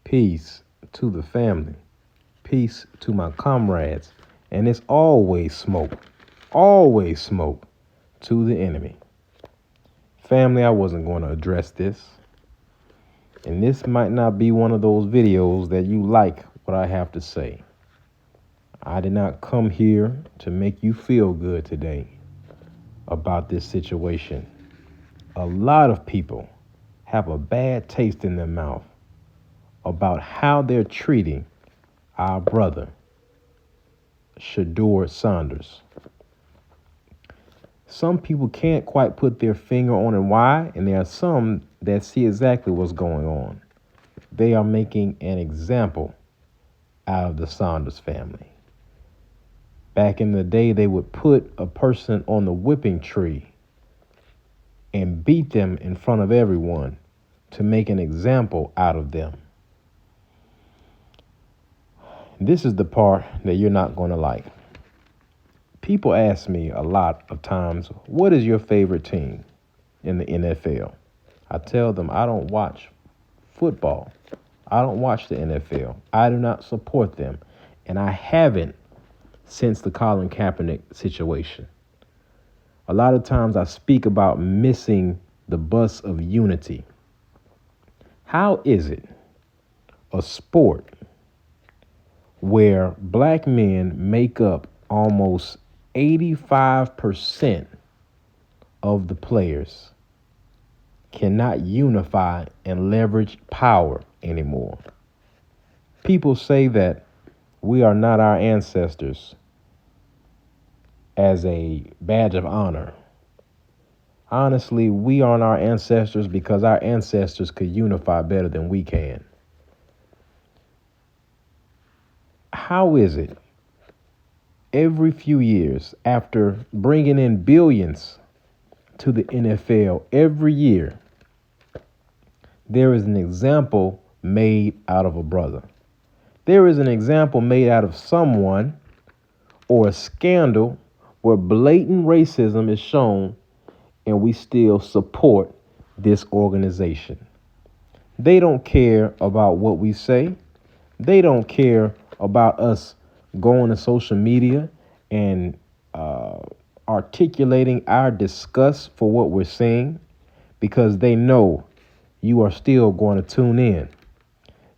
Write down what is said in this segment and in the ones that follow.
Peace to the family. Peace to my comrades. And it's always smoke to the enemy. Family, I wasn't going to address this. And this might not be one of those videos that you like what I have to say. I did not come here to make you feel good today about this situation. A lot of people have a bad taste in their mouth about how they're treating our brother, Shedeur Sanders. Some people can't quite put their finger on it why, and there are some that see exactly what's going on. They are making an example out of the Sanders family. Back in the day, they would put a person on the whipping tree and beat them in front of everyone to make an example out of them. This is the part that you're not going to like. People ask me a lot of times, what is your favorite team in the NFL? I tell them I don't watch football. I don't watch the NFL. I do not support them. And I haven't since the Colin Kaepernick situation. A lot of times I speak about missing the bus of unity. How is it a sport where black men make up almost 85% of the players cannot unify and leverage power anymore? People say that we are not our ancestors as a badge of honor. Honestly, we aren't our ancestors because our ancestors could unify better than we can. How is it every few years, after bringing in billions to the NFL every year, there is an example made out of a brother? There is an example made out of someone or a scandal where blatant racism is shown, and we still support this organization. They don't care about what we say. They don't care about us going to social media and articulating our disgust for what we're saying, because they know you are still going to tune in.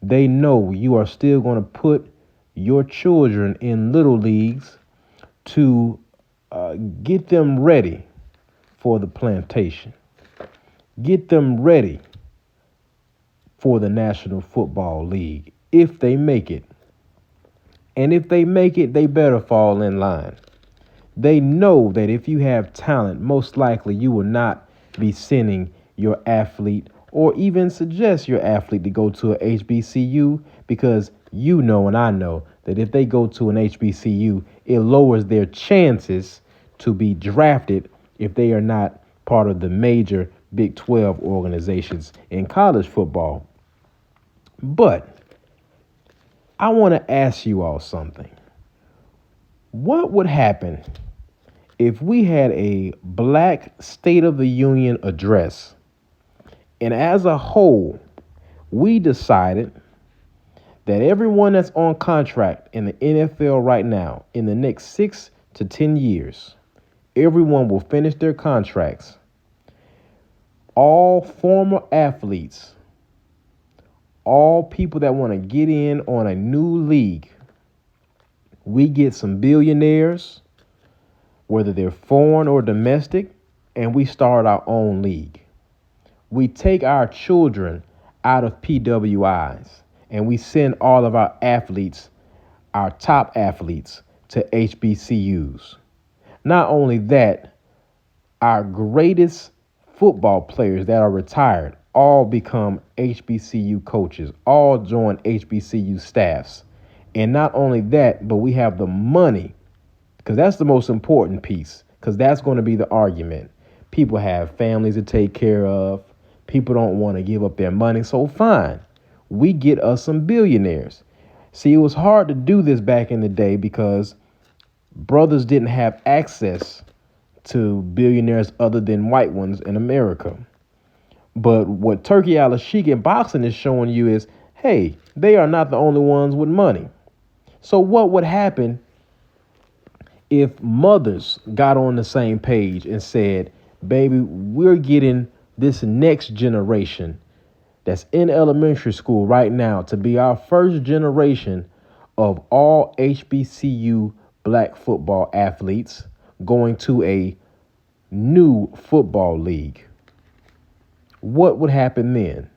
They know you are still going to put your children in little leagues to get them ready for the plantation. Get them ready for the National Football League if they make it. And if they make it, they better fall in line. They know that if you have talent, most likely you will not be sending your athlete or even suggest your athlete to go to a HBCU, because you know and I know that if they go to an HBCU, it lowers their chances to be drafted if they are not part of the major Big 12 organizations in college football. But I want to ask you all something. What would happen if we had a Black State of the Union address, and as a whole, we decided that everyone that's on contract in the NFL right now, in the next 6 to 10 years, everyone will finish their contracts. All former athletes, all people that want to get in on a new league, we get some billionaires, whether they're foreign or domestic, and we start our own league. We take our children out of PWIs and we send all of our athletes, our top athletes, to HBCUs. Not only that, our greatest football players that are retired all become HBCU coaches, all join HBCU staffs. And not only that, but we have the money, because that's the most important piece, because that's going to be the argument. People have families to take care of. People don't want to give up their money. So fine, we get us some billionaires. See, it was hard to do this back in the day because brothers didn't have access to billionaires other than white ones in America. But what Turki Al-Sheikh in boxing is showing you is hey, they are not the only ones with money. So what would happen if mothers got on the same page and said, baby, we're getting this next generation that's in elementary school right now to be our first generation of all HBCU black football athletes going to a new football league? What would happen then?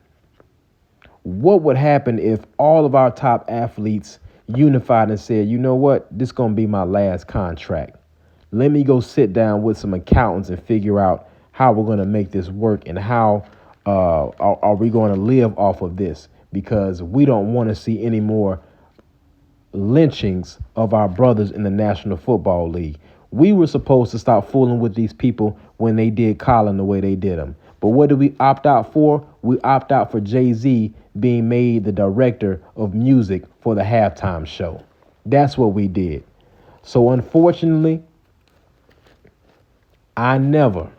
What would happen if all of our top athletes unified and said, you know what, this is going to be my last contract. Let me go sit down with some accountants and figure out how we're going to make this work and how are we going to live off of this, because we don't want to see any more lynchings of our brothers in the National Football League. We were supposed to stop fooling with these people when they did Colin the way they did him. But what did we opt out for? We opt out for Jay-Z being made the director of music for the halftime show. That's what we did. So unfortunately, I never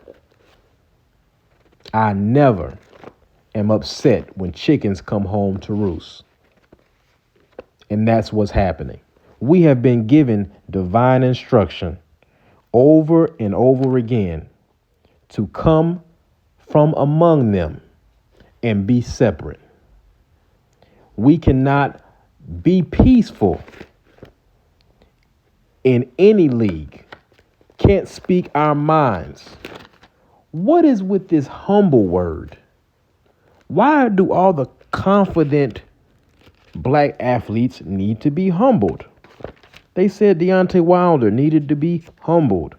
am upset when chickens come home to roost. And that's what's happening. We have been given divine instruction over and over again to come from among them and be separate. We cannot be peaceful in any league. Can't speak our minds. What is with this humble word? Why do all the confident black athletes need to be humbled? They said Deontay Wilder needed to be humbled.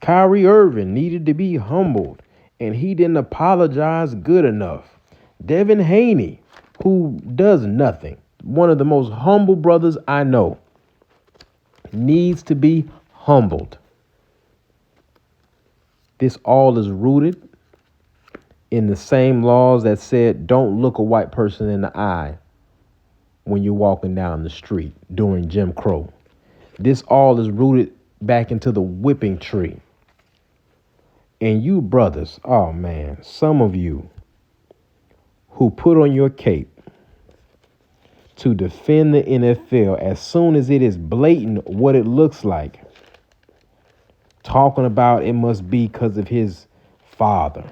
Kyrie Irving needed to be humbled, and he didn't apologize good enough. Devin Haney, who does nothing, one of the most humble brothers I know, needs to be humbled. This all is rooted in the same laws that said don't look a white person in the eye when you're walking down the street during Jim Crow. This all is rooted back into the whipping tree. And you brothers, oh man, some of you who put on your cape to defend the NFL as soon as it is blatant what it looks like, talking about it must be because of his father,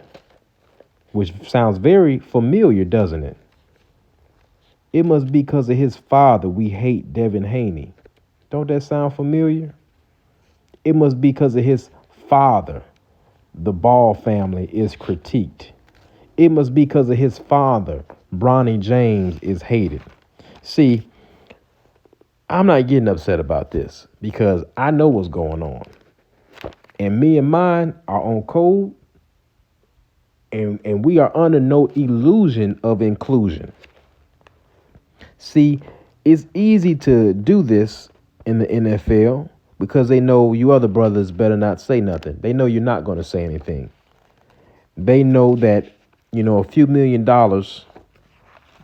which sounds very familiar, doesn't it? It must be because of his father we hate Devin Haney. Don't that sound familiar? It must be because of his father the Ball family is critiqued. It must be because of his father Bronny James is hated. See, I'm not getting upset about this because I know what's going on. And me and mine are on code, and we are under no illusion of inclusion. See, it's easy to do this in the NFL because they know you other brothers better not say nothing. They know you're not going to say anything. They know that, a few $1 million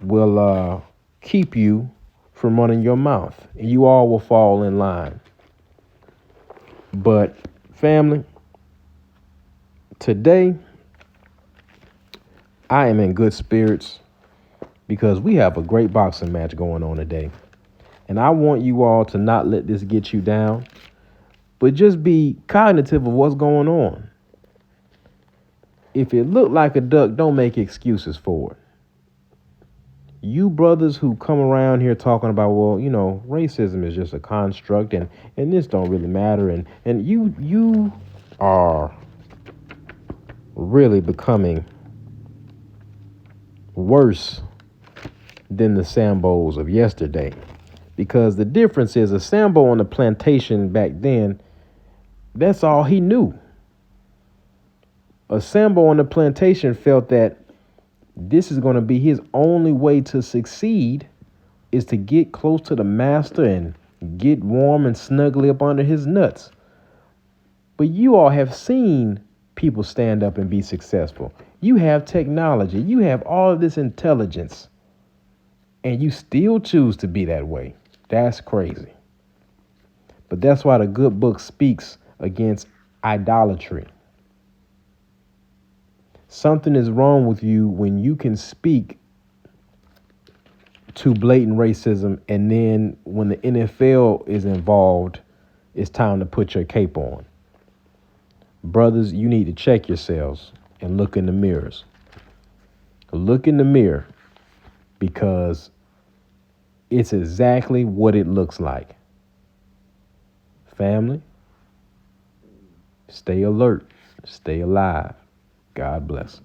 will keep you from running your mouth, and you all will fall in line. But family, today I am in good spirits because we have a great boxing match going on today. And I want you all to not let this get you down, but just be cognitive of what's going on. If it looked like a duck, don't make excuses for it. You brothers who come around here talking about, well, racism is just a construct and this don't really matter. And you are really becoming worse than the Sambos of yesterday. Because the difference is a Sambo on the plantation back then, that's all he knew. A Sambo on the plantation felt that this is going to be his only way to succeed is to get close to the master and get warm and snuggly up under his nuts. But you all have seen people stand up and be successful. You have technology. You have all of this intelligence. And you still choose to be that way. That's crazy. But that's why the good book speaks against idolatry. Something is wrong with you when you can speak to blatant racism, and then when the NFL is involved, it's time to put your cape on. Brothers, you need to check yourselves and look in the mirrors. Look in the mirror, because it's exactly what it looks like. Family, stay alert, stay alive. God bless.